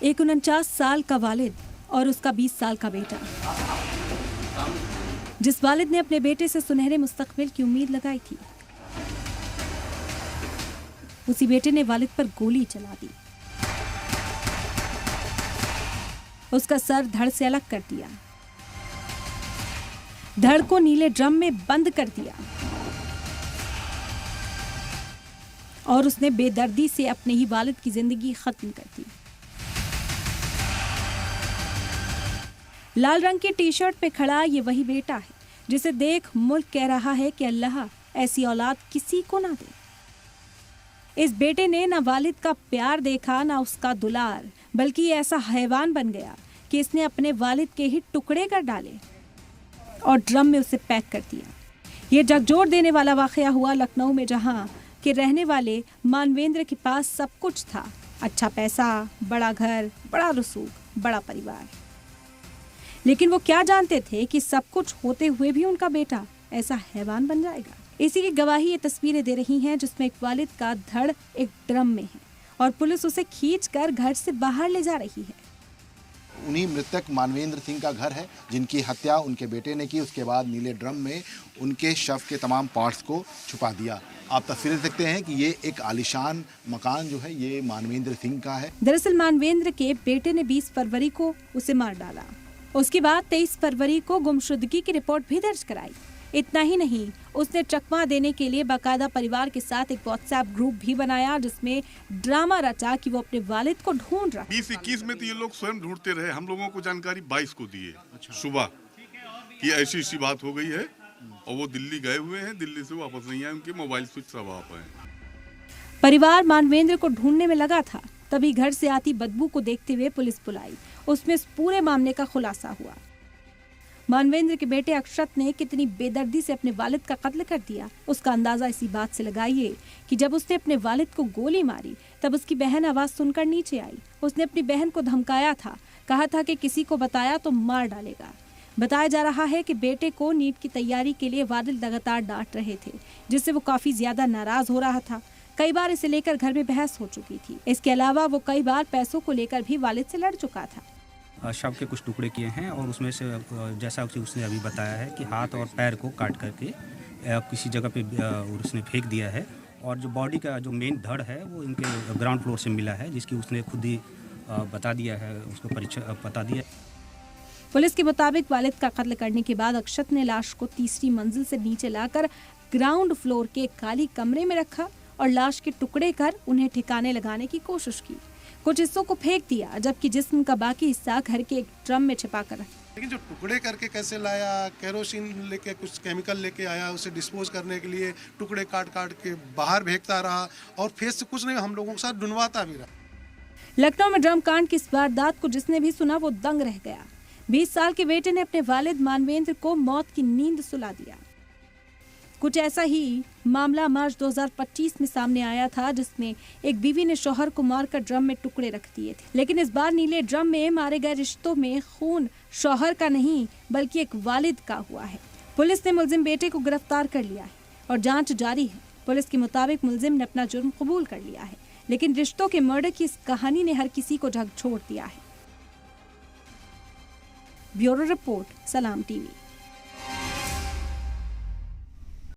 एक 49 साल का वालिद और उसका 20 साल का बेटा। जिस वालिद ने अपने बेटे से सुनहरे मुस्तकबिल की उम्मीद लगाई थी, उसी बेटे ने वालिद पर गोली चला दी, उसका सर धड़ से अलग कर दिया, धड़ को नीले ड्रम में बंद कर दिया और उसने बेदर्दी से अपने ही वालिद की जिंदगी खत्म कर दी। लाल रंग की टी शर्ट पे खड़ा ये वही बेटा है जिसे देख मुल्क कह रहा है कि अल्लाह ऐसी औलाद किसी को ना दे। इस बेटे ने ना वालिद का प्यार देखा ना उसका दुलार, बल्कि ऐसा हैवान बन गया कि इसने अपने वालिद के ही टुकड़े कर डाले और ड्रम में उसे पैक कर दिया। ये झकझोर देने वाला वाकया हुआ लखनऊ में, जहां के रहने वाले मानवेंद्र के पास सब कुछ था, अच्छा पैसा, बड़ा घर, बड़ा रसूख, बड़ा परिवार। लेकिन वो क्या जानते थे कि सब कुछ होते हुए भी उनका बेटा ऐसा हैवान बन जाएगा। इसी की गवाही ये तस्वीरें दे रही हैं जिसमें एक वालिद का धड़ एक ड्रम में है और पुलिस उसे खींचकर घर से बाहर ले जा रही है। उन्हीं मृतक मानवेंद्र सिंह का घर है जिनकी हत्या उनके बेटे ने की। उसके बाद नीले ड्रम में उनके शव के तमाम पार्ट्स को छुपा दिया। आप तस्वीरें देखते हैं कि ये एक आलीशान मकान जो है ये मानवेंद्र सिंह का है। दरअसल मानवेंद्र के बेटे ने 20 फरवरी को उसे मार डाला। उसके बाद 23 फरवरी को गुमशुदगी की रिपोर्ट भी दर्ज कराई। इतना ही नहीं, उसने चकमा देने के लिए बाकायदा परिवार के साथ एक व्हाट्सएप ग्रुप भी बनाया जिसमें ड्रामा रचा कि वो अपने वालिद को ढूंढ रहा। 20-21 में तो ये लोग स्वयं ढूंढते रहे। हम लोगों को जानकारी 22 को दिए सुबह कि ऐसी बात हो गई है और वो दिल्ली गए हुए हैं, दिल्ली से वापस नहीं आए, उनके मोबाइल स्विच सब ऑफ है। परिवार मानवेंद्र को ढूंढने में लगा था, तभी घर से आती बदबू को देखते हुए पुलिस बुलाई। उसमें इस पूरे मामले का खुलासा हुआ। मानवेंद्र के बेटे अक्षत ने कितनी बेदर्दी से अपने वालिद का कत्ल कर दिया, उसका अंदाजा इसी बात से लगाइए कि जब उसने अपने वालिद को गोली मारी तब उसकी बहन आवाज सुनकर नीचे आई। उसने अपनी बहन को धमकाया था, कहा था कि किसी को बताया तो मार डालेगा। बताया जा रहा है कि बेटे को नीट की तैयारी के लिए वालिद लगातार डांट रहे थे, जिससे वो काफी ज्यादा नाराज हो रहा था। कई बार इसे लेकर घर में बहस हो चुकी थी। इसके अलावा वो कई बार पैसों को लेकर भी वालिद से लड़ चुका था। शव के कुछ टुकड़े किए हैं और उसमें से जैसा उसने अभी बताया है कि हाथ और पैर को काट करके किसी जगह पे उसने फेंक दिया है और जो बॉडी का जो मेन धड़ है वो इनके ग्राउंड फ्लोर से मिला है, जिसकी उसने खुद ही बता दिया है, उसको परिचय बता दिया। पुलिस के मुताबिक वालिद का कत्ल करने के बाद अक्षत ने लाश को तीसरी मंजिल से नीचे लाकर ग्राउंड फ्लोर के खाली कमरे में रखा और लाश के टुकड़े कर उन्हें ठिकाने लगाने की कोशिश की। कुछ हिस्सों को फेंक दिया जबकि जिस्म का बाकी हिस्सा घर के एक ड्रम में छिपा कर रखा। लेकिन जो टुकड़े करके कैसे लाया, केरोसिन लेके कुछ केमिकल लेके आया, उसे डिस्पोज करने के लिए टुकड़े काट काट के बाहर फेंकता रहा और फेस से कुछ नहीं, हम लोगों के साथ ढूंढवाता भी रहा। लखनऊ में ड्रम कांड की इस वारदात को जिसने भी सुना वो दंग रह गया। 20 साल के बेटे ने अपने वालिद मानवेंद्र को मौत की नींद सुला दिया। कुछ ऐसा ही मामला मार्च 2025 में सामने आया था, जिसमें एक बीवी ने शौहर को मारकर ड्रम में टुकड़े रख दिए थे। लेकिन इस बार नीले ड्रम में मारे गए रिश्तों में खून शौहर का नहीं बल्कि एक वालिद का हुआ है। पुलिस ने मुलजिम बेटे को गिरफ्तार कर लिया है और जांच जारी है। पुलिस के मुताबिक मुलजिम ने अपना जुर्म कबूल कर लिया है, लेकिन रिश्तों के मर्डर की इस कहानी ने हर किसी को झकझोर दिया है। ब्यूरो रिपोर्ट, सलाम टीवी।